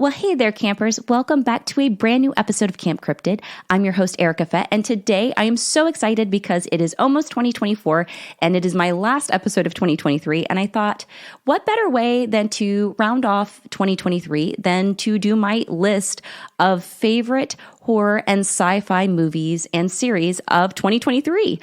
Well, hey there, campers. Welcome back to a brand new episode of Camp Cryptid. I'm your host, Erica Fett, and today I am so excited because it is almost 2024, and it is my last episode of 2023, and I thought, what better way than to round off 2023 than to do my list of favorite horror and sci-fi movies and series of 2023.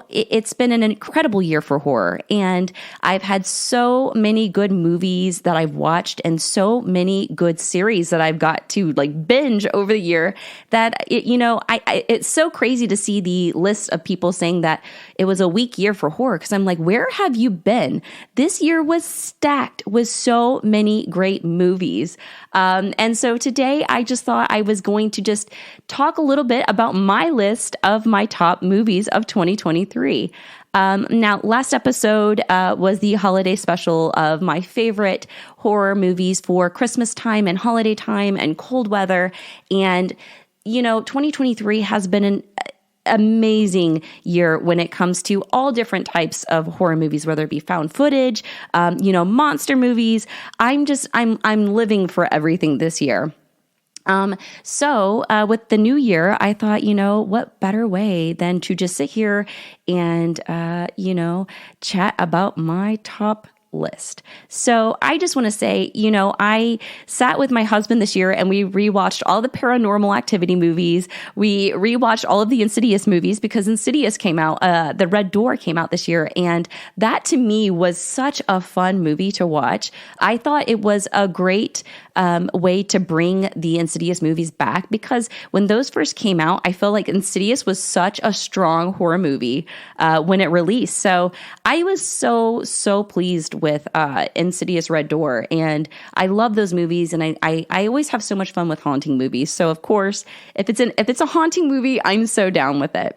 It's been an incredible year for horror, and I've had so many good movies that I've watched and so many good series that I've got to binge over the year that it's so crazy to see the list of people saying that it was a weak year for horror, because I'm like, where have you been? This year was stacked with so many great movies. And so today I just thought I was going to just talk a little bit about my list of my top movies of 2023. Now, last episode was the holiday special of my favorite horror movies for Christmas time and holiday time and cold weather. And, 2023 has been an amazing year when it comes to all different types of horror movies, whether it be found footage, monster movies. I'm living for everything this year. So with the new year, I thought, what better way than to just sit here and, chat about my top list. So I just want to say, I sat with my husband this year and we rewatched all the Paranormal Activity movies. We rewatched all of the Insidious movies because Insidious came out, The Red Door came out this year. And that to me was such a fun movie to watch. I thought it was a great way to bring the Insidious movies back, because when those first came out, I felt like Insidious was such a strong horror movie when it released. So I was so pleased with Insidious Red Door, and I love those movies, and I always have so much fun with haunting movies. So of course, if it's a haunting movie, I'm so down with it.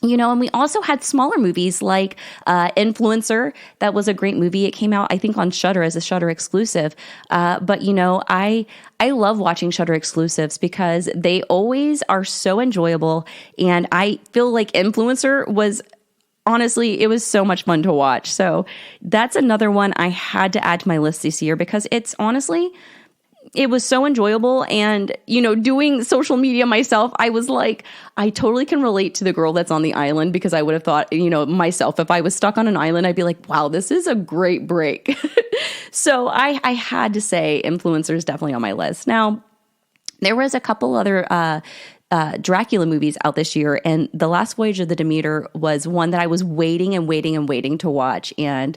And we also had smaller movies like Influencer. That was a great movie. It came out, I think, on Shudder as a Shudder exclusive. But I love watching Shudder exclusives because they always are so enjoyable. And I feel like Influencer was, honestly, it was so much fun to watch. So that's another one I had to add to my list this year because it was so enjoyable. And, doing social media myself, I was like, I totally can relate to the girl that's on the island, because I would have thought, myself, if I was stuck on an island, I'd be like, wow, this is a great break. So I had to say Influencer is definitely on my list. Now, there was a couple other Dracula movies out this year, and The Last Voyage of the Demeter was one that I was waiting to watch, and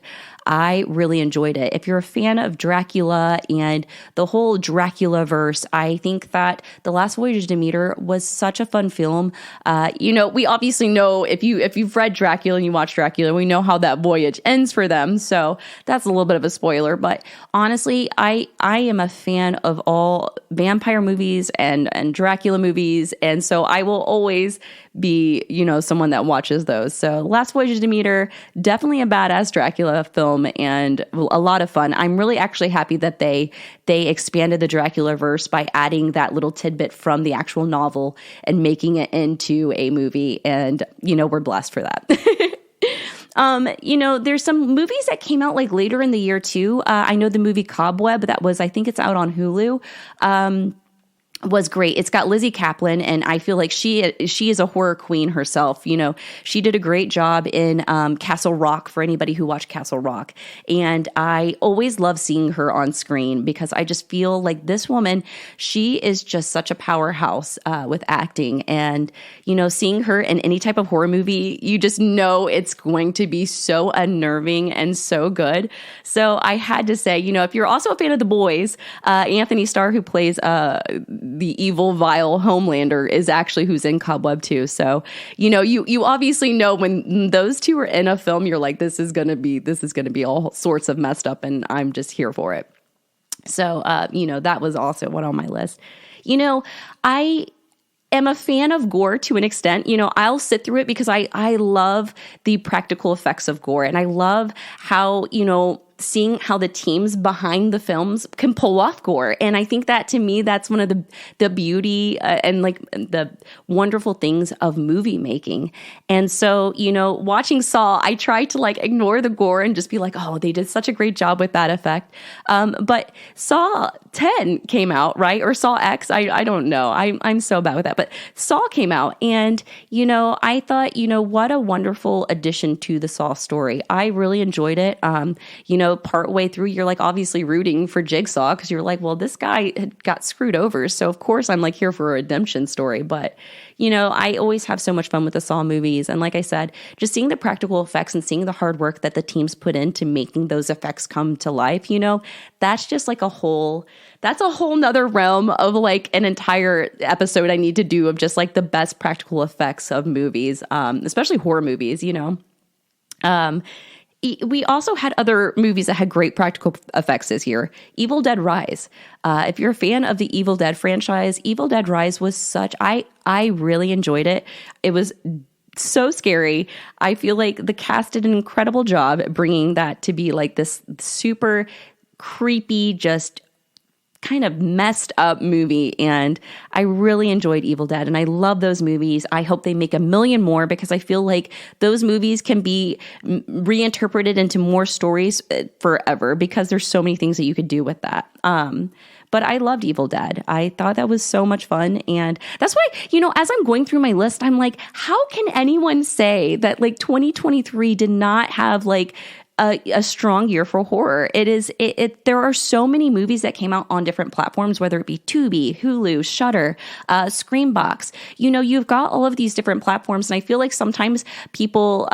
I really enjoyed it. If you're a fan of Dracula and the whole Dracula verse, I think that The Last Voyage of Demeter was such a fun film. We obviously know if you've read Dracula and you watch Dracula, we know how that voyage ends for them. So that's a little bit of a spoiler, but honestly, I am a fan of all vampire movies and Dracula movies. And so I will always be, someone that watches those. So Last Voyage of Demeter, definitely a badass Dracula film and a lot of fun. I'm really actually happy that they expanded the Dracula verse by adding that little tidbit from the actual novel and making it into a movie. And, we're blessed for that. There's some movies that came out later in the year too. I know the movie Cobweb, I think it's out on Hulu. Was great. It's got Lizzie Kaplan, and I feel like she is a horror queen herself. She did a great job in Castle Rock, for anybody who watched Castle Rock. And I always love seeing her on screen because I just feel like this woman, she is just such a powerhouse with acting. And, seeing her in any type of horror movie, you just know it's going to be so unnerving and so good. So I had to say, if you're also a fan of The Boys, Anthony Starr, who plays the evil, vile Homelander, is actually who's in Cobweb too. So, you obviously know when those two are in a film, you're like, this is going to be all sorts of messed up, and I'm just here for it. So, that was also one on my list. I am a fan of gore to an extent. I'll sit through it because I love the practical effects of gore, and I love how, seeing how the teams behind the films can pull off gore. And I think that, to me, that's one of the beauty and like the wonderful things of movie making. And so, watching Saw, I tried to like ignore the gore and just be like, oh, they did such a great job with that effect. But Saw 10 came out, right? Or Saw X, I don't know. I'm so bad with that. But Saw came out, and, I thought, what a wonderful addition to the Saw story. I really enjoyed it. Part way through, you're like obviously rooting for Jigsaw, because you're like, well, this guy had got screwed over. So of course I'm like here for a redemption story. But, I always have so much fun with the Saw movies. And like I said, just seeing the practical effects and seeing the hard work that the teams put into making those effects come to life, that's just like that's a whole nother realm of like an entire episode I need to do of just like the best practical effects of movies, especially horror movies, We also had other movies that had great practical effects this year. Evil Dead Rise. If you're a fan of the Evil Dead franchise, Evil Dead Rise was I really enjoyed it. It was so scary. I feel like the cast did an incredible job bringing that to be like this super creepy, just kind of messed up movie, and I really enjoyed Evil Dead, and I love those movies. I hope they make a million more, because I feel like those movies can be reinterpreted into more stories forever, because there's so many things that you could do with that. But I loved Evil Dead. I thought that was so much fun. And that's why, as I'm going through my list, I'm like, how can anyone say that like 2023 did not have like a strong year for horror? There are so many movies that came out on different platforms, whether it be Tubi, Hulu, Shudder, Screambox. You've got all of these different platforms, and I feel like sometimes people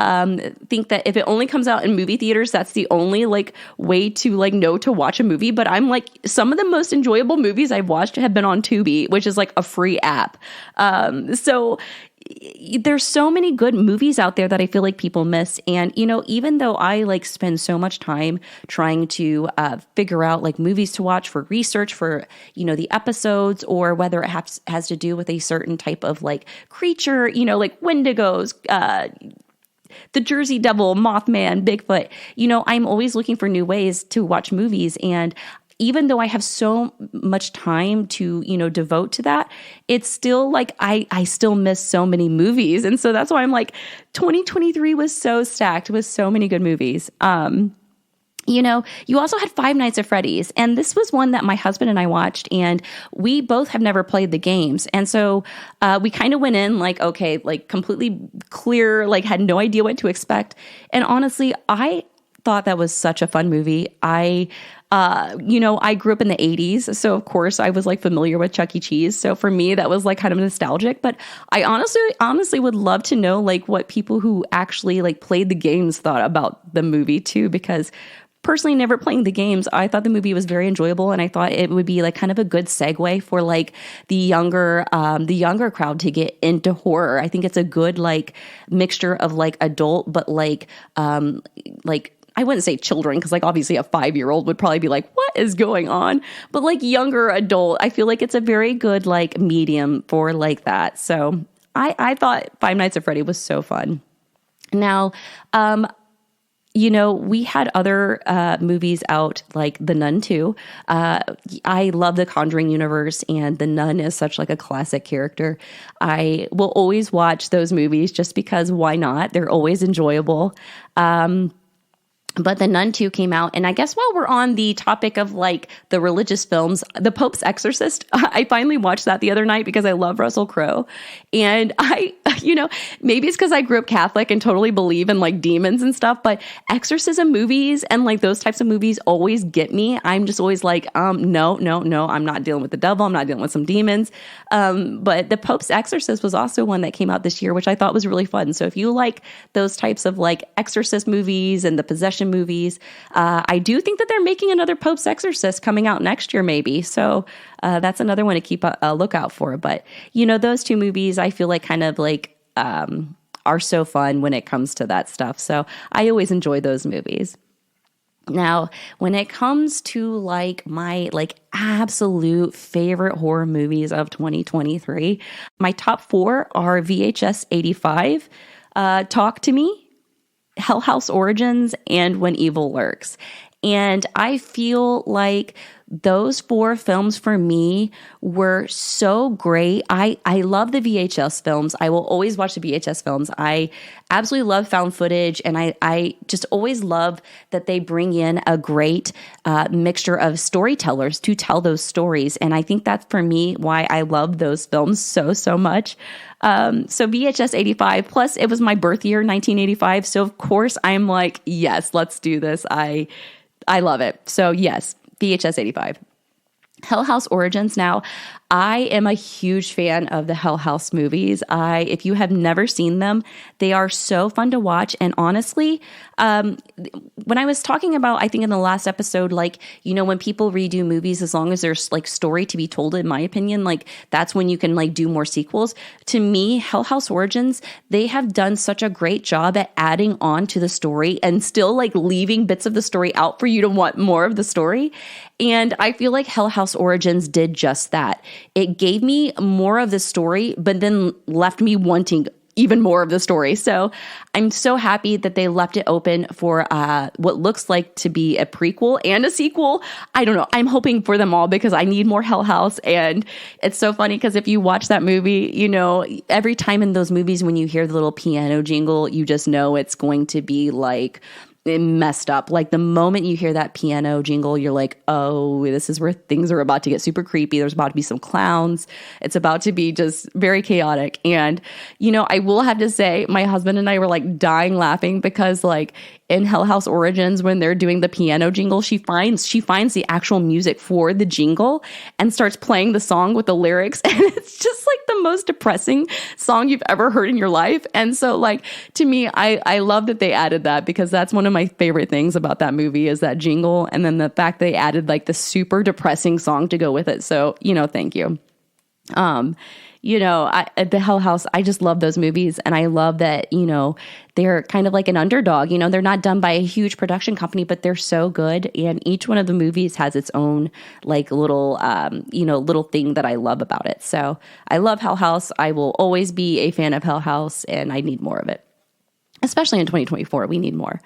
think that if it only comes out in movie theaters, that's the only like way to like know to watch a movie. But I'm like, some of the most enjoyable movies I've watched have been on Tubi, which is like a free app. So there's so many good movies out there that I feel like people miss. And, even though I like spend so much time trying to figure out like movies to watch for research for, the episodes, or whether it has to do with a certain type of like creature, like Wendigos, the Jersey Devil, Mothman, Bigfoot, I'm always looking for new ways to watch movies. And even though I have so much time to, devote to that, it's still like I still miss so many movies. And so that's why I'm like, 2023 was so stacked with so many good movies. You also had Five Nights at Freddy's, and this was one that my husband and I watched, and we both have never played the games. And so we kind of went in like, okay, like completely clear, like had no idea what to expect. And honestly, I thought that was such a fun movie. I grew up in the 80s, so of course I was like familiar with Chuck E. Cheese. So for me, that was like kind of nostalgic, but I honestly would love to know like what people who actually like played the games thought about the movie too, because personally, never playing the games, I thought the movie was very enjoyable, and I thought it would be like kind of a good segue for like the younger crowd to get into horror. I think it's a good like mixture of like adult, but like I wouldn't say children, because like obviously a 5-year-old would probably be like, what is going on? But like younger adult, I feel like it's a very good like medium for like that. So I thought Five Nights at Freddy was so fun. Now, we had other movies out like The Nun 2. I love the Conjuring universe, and The Nun is such like a classic character. I will always watch those movies just because why not? They're always enjoyable. But The Nun 2 came out, and I guess while we're on the topic of like the religious films, The Pope's Exorcist, I finally watched that the other night because I love Russell Crowe. And maybe it's because I grew up Catholic and totally believe in like demons and stuff, but exorcism movies and like those types of movies always get me. I'm just always like, no, I'm not dealing with the devil. I'm not dealing with some demons. But The Pope's Exorcist was also one that came out this year, which I thought was really fun. So if you like those types of like exorcist movies and the possession movies, I do think that they're making another Pope's Exorcist coming out next year, maybe. So that's another one to keep a lookout for. But, those two movies, I feel like kind of like are so fun when it comes to that stuff. So I always enjoy those movies. Now, when it comes to like my like absolute favorite horror movies of 2023, my top 4 are VHS 85, Talk to Me, Hell House Origins, and When Evil Lurks. And I feel like those 4 films for me were so great. I love the VHS films. I will always watch the VHS films. I absolutely love found footage, and I just always love that they bring in a great mixture of storytellers to tell those stories. And I think that's, for me, why I love those films so much. So VHS 85, plus it was my birth year, 1985. So of course I'm like, yes, let's do this. I love it. So yes, VHS 85. Hell House Origins. Now, I am a huge fan of the Hell House movies. If you have never seen them, they are so fun to watch. And honestly, when I was talking about, I think in the last episode, like, when people redo movies, as long as there's like story to be told, in my opinion, like that's when you can like do more sequels. To me, Hell House Origins, they have done such a great job at adding on to the story and still like leaving bits of the story out for you to want more of the story. And I feel like Hell House Origins did just that. It gave me more of the story, but then left me wanting even more of the story. So I'm so happy that they left it open for what looks like to be a prequel and a sequel. I don't know. I'm hoping for them all because I need more Hell House. And it's so funny because if you watch that movie, every time in those movies when you hear the little piano jingle, you just know it's going to be like messed up. Like the moment you hear that piano jingle, you're like, oh, this is where things are about to get super creepy. There's about to be some clowns. It's about to be just very chaotic. And, I will have to say, my husband and I were like dying laughing because like in Hell House Origins, when they're doing the piano jingle, she finds the actual music for the jingle and starts playing the song with the lyrics. And it's just like the most depressing song you've ever heard in your life. And so like, to me, I love that they added that because that's one of my favorite things about that movie is that jingle. And then the fact they added like the super depressing song to go with it. So, thank you. The Hell House, I just love those movies. And I love that, they're kind of like an underdog. They're not done by a huge production company, but they're so good. And each one of the movies has its own like little, little thing that I love about it. So I love Hell House. I will always be a fan of Hell House and I need more of it, especially in 2024. We need more.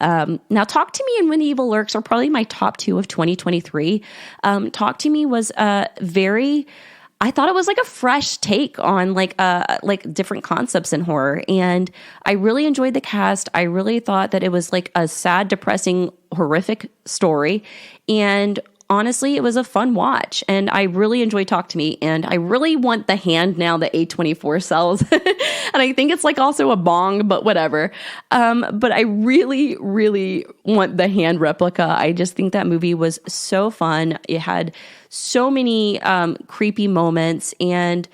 Now, Talk to Me and When the Evil Lurks are probably my top 2 of 2023. Talk to Me was I thought it was like a fresh take on like different concepts in horror. And I really enjoyed the cast. I really thought that it was like a sad, depressing, horrific story. And honestly, it was a fun watch. And I really enjoyed Talk to Me. And I really want the hand now that A24 sells. And I think it's like also a bong, but whatever. But I really, really want the hand replica. I just think that movie was so fun. It had so many creepy moments and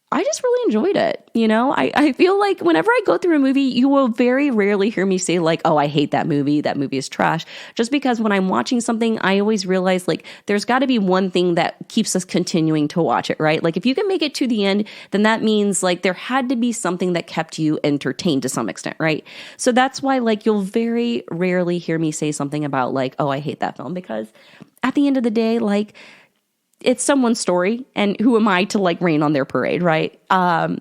I just really enjoyed it. I feel like whenever I go through a movie, you will very rarely hear me say like, oh, I hate that movie. That movie is trash. Just because when I'm watching something, I always realize like there's got to be one thing that keeps us continuing to watch it, right? Like if you can make it to the end, then that means like there had to be something that kept you entertained to some extent, right? So that's why like you'll very rarely hear me say something about like, oh, I hate that film, because at the end of the day, like it's someone's story and who am I to like rain on their parade, right? And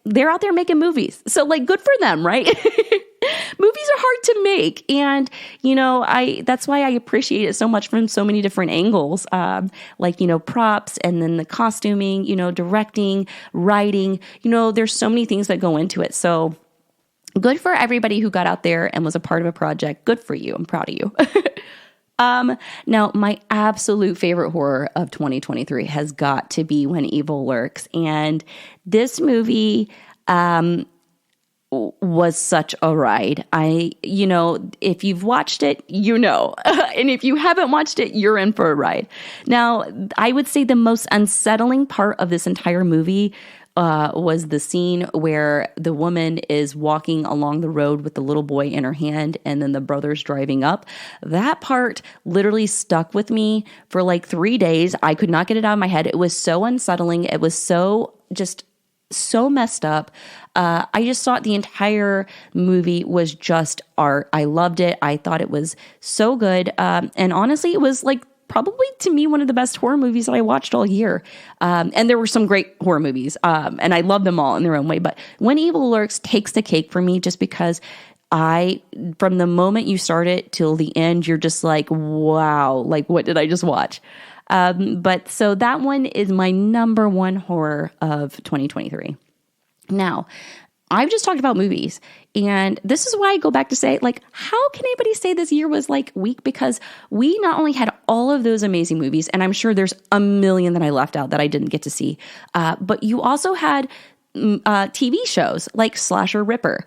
they're out there making movies. So like good for them, right? Movies are hard to make. And, that's why I appreciate it so much from so many different angles. Props and then the costuming, directing, writing, there's so many things that go into it. So good for everybody who got out there and was a part of a project. Good for you. I'm proud of you. Now, my absolute favorite horror of 2023 has got to be When Evil Lurks. And this movie was such a ride. If you've watched it, and if you haven't watched it, you're in for a ride. Now, I would say the most unsettling part of this entire movie was the scene where the woman is walking along the road with the little boy in her hand and then the brother's driving up. That part literally stuck with me for like 3 days. I could not get it out of my head. It was so unsettling. It was so messed up. I just thought the entire movie was just art. I loved it. I thought it was so good. And honestly, it was like probably to me one of the best horror movies that I watched all year. And there were some great horror movies, and I love them all in their own way. But When Evil Lurks takes the cake for me just because from the moment you start it till the end, you're just like, wow, like what did I just watch? But so that one is my number one horror of 2023. Now, I've just talked about movies, and this is why I go back to say, like, how can anybody say this year was like weak? Because we not only had all of those amazing movies, and I'm sure there's a million that I left out that I didn't get to see, but you also had TV shows like Slasher Ripper,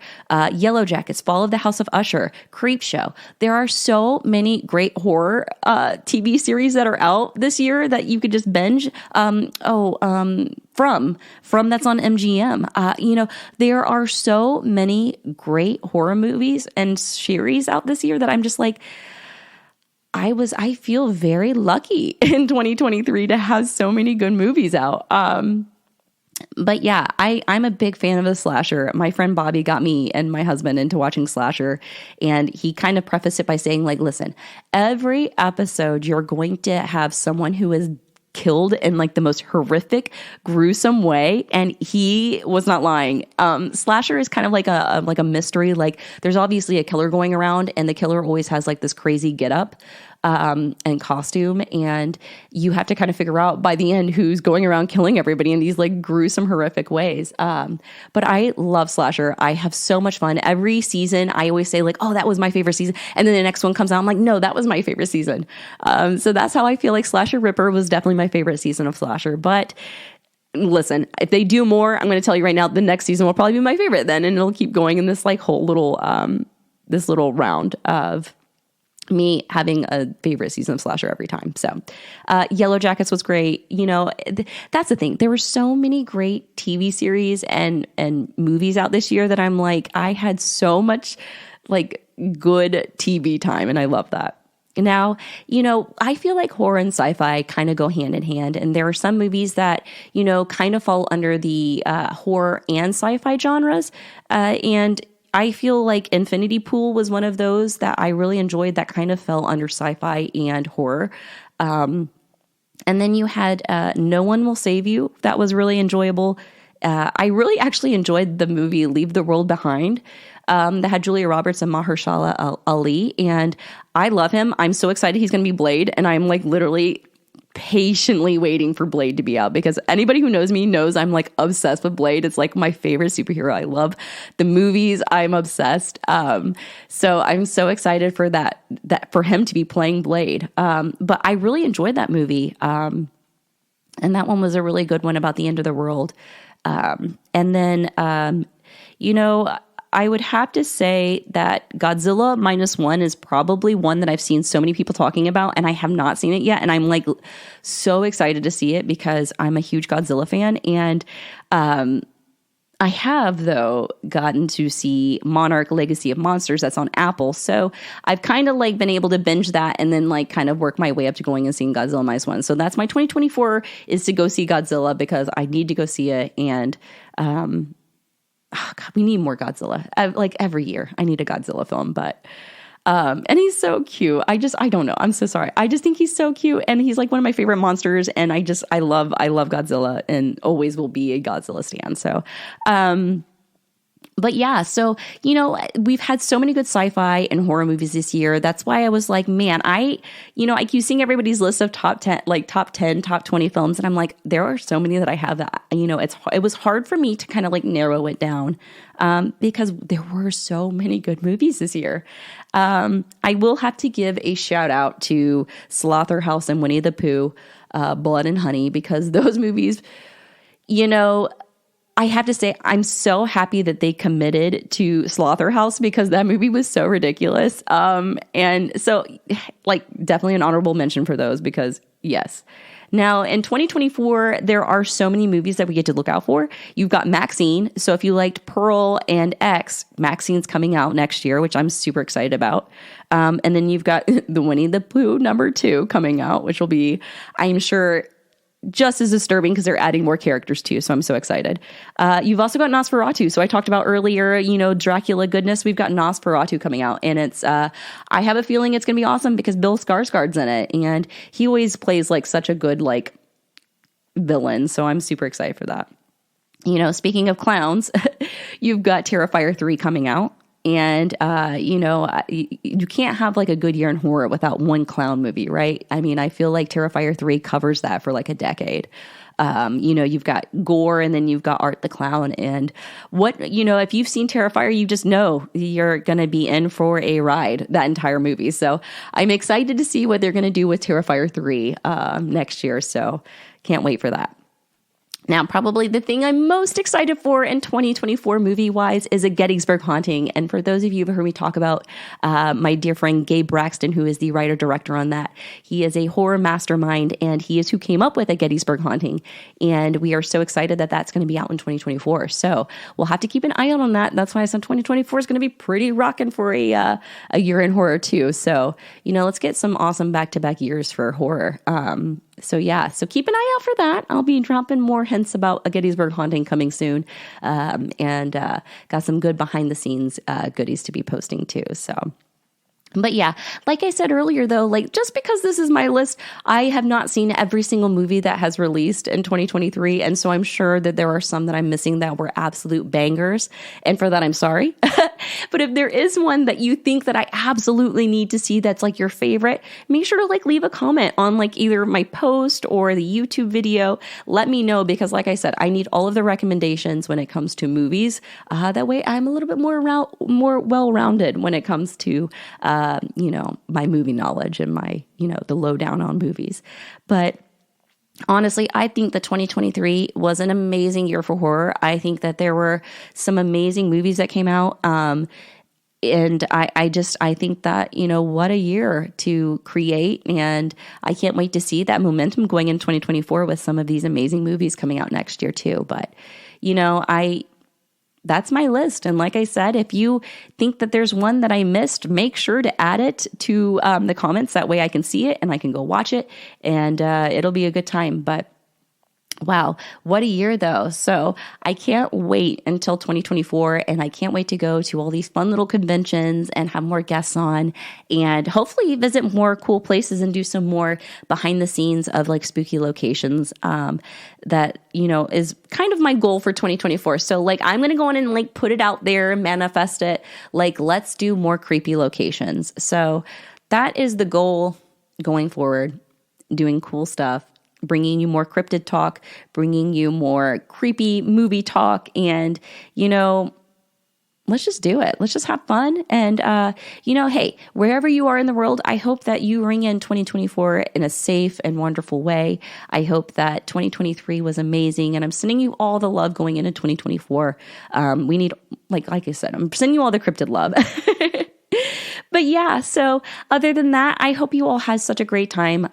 Yellow Jackets, Fall of the House of Usher, Creep Show. There are so many great horror TV series that are out this year that you could just binge. From that's on MGM. There are so many great horror movies and series out this year that I'm just like, I feel very lucky in 2023 to have so many good movies out. But yeah, I'm a big fan of the slasher. My friend Bobby got me and my husband into watching slasher, and he kind of prefaced it by saying, like, listen, every episode you're going to have someone who is killed in like the most horrific, gruesome way, and he was not lying. Slasher is kind of like a mystery. Like, there's obviously a killer going around, and the killer always has like this crazy getup and costume, and you have to kind of figure out by the end who's going around killing everybody in these like gruesome, horrific ways. But I love slasher. I have so much fun. Every season, I always say like, oh, that was my favorite season. And then the next one comes out, I'm like, no, that was my favorite season. So that's how I feel like Slasher Ripper was definitely my favorite season of slasher. But listen, if they do more, I'm going to tell you right now, the next season will probably be my favorite then. And it'll keep going in this like whole little, this little round of me having a favorite season of slasher every time. So Yellow Jackets was great. That's the thing. There were so many great TV series and movies out this year that I'm like, I had so much like good TV time, and I love that. Now, I feel like horror and sci-fi kind of go hand in hand, and there are some movies that, kind of fall under the horror and sci-fi genres, and I feel like Infinity Pool was one of those that I really enjoyed that kind of fell under sci-fi and horror. And then you had No One Will Save You. That was really enjoyable. I really actually enjoyed the movie Leave the World Behind that had Julia Roberts and Mahershala Ali. And I love him. I'm so excited he's going to be Blade. And I'm like literally patiently waiting for Blade to be out, because anybody who knows me knows I'm like obsessed with Blade. It's like my favorite superhero. I love the movies. I'm obsessed. So I'm so excited for that for him to be playing Blade. But I really enjoyed that movie. And that one was a really good one about the end of the world. And then, I would have to say that Godzilla -1 is probably one that I've seen so many people talking about, and I have not seen it yet. And I'm like so excited to see it because I'm a huge Godzilla fan. And I have, though, gotten to see Monarch Legacy of Monsters that's on Apple. So I've kind of like been able to binge that and then like kind of work my way up to going and seeing Godzilla -1. So that's my 2024 is to go see Godzilla, because I need to go see it. And oh God, we need more Godzilla. Like every year I need a Godzilla film, but and he's so cute. I don't know. I'm so sorry. I just think he's so cute, and he's like one of my favorite monsters. And I love Godzilla, and always will be a Godzilla stan. So, but yeah, so, we've had so many good sci-fi and horror movies this year. That's why I was like, man, I keep seeing everybody's list of top 10, top 20 films. And I'm like, there are so many that I have that, it was hard for me to kind of like narrow it down, because there were so many good movies this year. I will have to give a shout out to Slaughterhouse and Winnie the Pooh, Blood and Honey, because those movies, I have to say, I'm so happy that they committed to Slaughterhouse, because that movie was so ridiculous. And so like definitely an honorable mention for those, because yes. Now in 2024, there are so many movies that we get to look out for. You've got Maxine. So if you liked Pearl and X, Maxine's coming out next year, which I'm super excited about. And then you've got the Winnie the Pooh #2 coming out, which will be, I'm sure, just as disturbing, because they're adding more characters too. So I'm so excited. You've also got Nosferatu. So I talked about earlier, Dracula goodness. We've got Nosferatu coming out, and it's, I have a feeling it's going to be awesome because Bill Skarsgård's in it, and he always plays like such a good, like, villain. So I'm super excited for that. Speaking of clowns, you've got Terrifier 3 coming out. And, you can't have like a good year in horror without one clown movie, right? I mean, I feel like Terrifier 3 covers that for like a decade. You've got gore and then you've got Art the Clown. And if you've seen Terrifier, you just know you're going to be in for a ride that entire movie. So I'm excited to see what they're going to do with Terrifier 3 next year. So can't wait for that. Now, probably the thing I'm most excited for in 2024 movie-wise is A Gettysburg Haunting. And for those of you who've heard me talk about my dear friend Gabe Braxton, who is the writer-director on that, he is a horror mastermind, and he is who came up with A Gettysburg Haunting. And we are so excited that that's going to be out in 2024. So we'll have to keep an eye out on that. That's why I said 2024 is going to be pretty rocking for a year in horror, too. So, let's get some awesome back-to-back years for horror. So keep an eye out for that. I'll be dropping more hints about A Gettysburg Haunting coming soon, and got some good behind the scenes goodies to be posting too. So. But yeah, like I said earlier, though, like just because this is my list, I have not seen every single movie that has released in 2023. And so I'm sure that there are some that I'm missing that were absolute bangers. And for that, I'm sorry. But if there is one that you think that I absolutely need to see that's like your favorite, make sure to like leave a comment on like either my post or the YouTube video. Let me know, because like I said, I need all of the recommendations when it comes to movies. That way I'm a little bit more well-rounded when it comes to my movie knowledge and my, the lowdown on movies. But honestly, I think that 2023 was an amazing year for horror. I think that there were some amazing movies that came out. And I think that, what a year to create. And I can't wait to see that momentum going in 2024 with some of these amazing movies coming out next year too. But, that's my list. And like I said, if you think that there's one that I missed, make sure to add it to the comments. That way I can see it and I can go watch it, and it'll be a good time. But wow, what a year though. So I can't wait until 2024, and I can't wait to go to all these fun little conventions and have more guests on, and hopefully visit more cool places and do some more behind the scenes of like spooky locations that, is kind of my goal for 2024. So like I'm going to go in and like put it out there and manifest it. Like, let's do more creepy locations. So that is the goal going forward, doing cool stuff, bringing you more cryptid talk, bringing you more creepy movie talk, and, let's just do it. Let's just have fun. And, hey, wherever you are in the world, I hope that you ring in 2024 in a safe and wonderful way. I hope that 2023 was amazing, and I'm sending you all the love going into 2024. We need, like I said, I'm sending you all the cryptid love. But yeah, so other than that, I hope you all had such a great time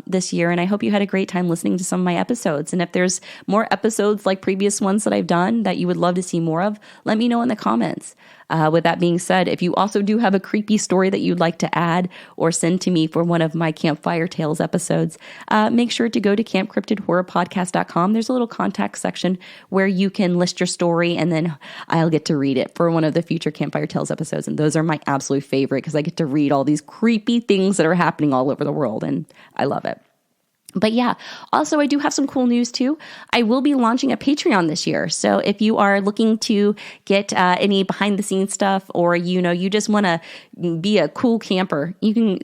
this year, and I hope you had a great time listening to some of my episodes. And if there's more episodes like previous ones that I've done that you would love to see more of, let me know in the comments. With that being said, if you also do have a creepy story that you'd like to add or send to me for one of my Campfire Tales episodes, make sure to go to campcryptidhorrorpodcast.com. There's a little contact section where you can list your story, and then I'll get to read it for one of the future Campfire Tales episodes. And those are my absolute favorite because I get to read all these creepy things that are happening all over the world, and I love it. But yeah, also I do have some cool news too. I will be launching a Patreon this year. So if you are looking to get any behind the scenes stuff, or, you just want to be a cool camper, you can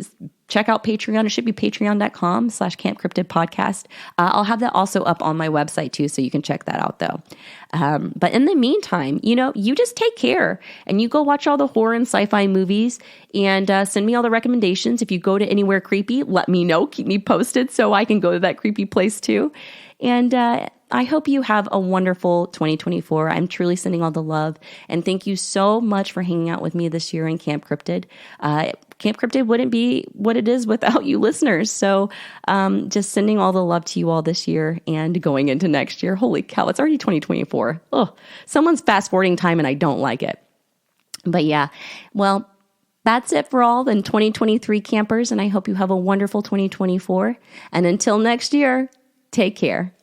check out Patreon. It should be patreon.com/campcryptidpodcast. I'll have that also up on my website too, so you can check that out though. But in the meantime, you just take care and you go watch all the horror and sci-fi movies, and send me all the recommendations. If you go to anywhere creepy, let me know. Keep me posted so I can go to that creepy place too. And I hope you have a wonderful 2024. I'm truly sending all the love, and thank you so much for hanging out with me this year in Camp Cryptid. Camp Cryptid wouldn't be what it is without you listeners. So just sending all the love to you all this year and going into next year. Holy cow, it's already 2024. Oh, someone's fast forwarding time and I don't like it. But yeah, well, that's it for all in 2023 campers, and I hope you have a wonderful 2024. And until next year, take care.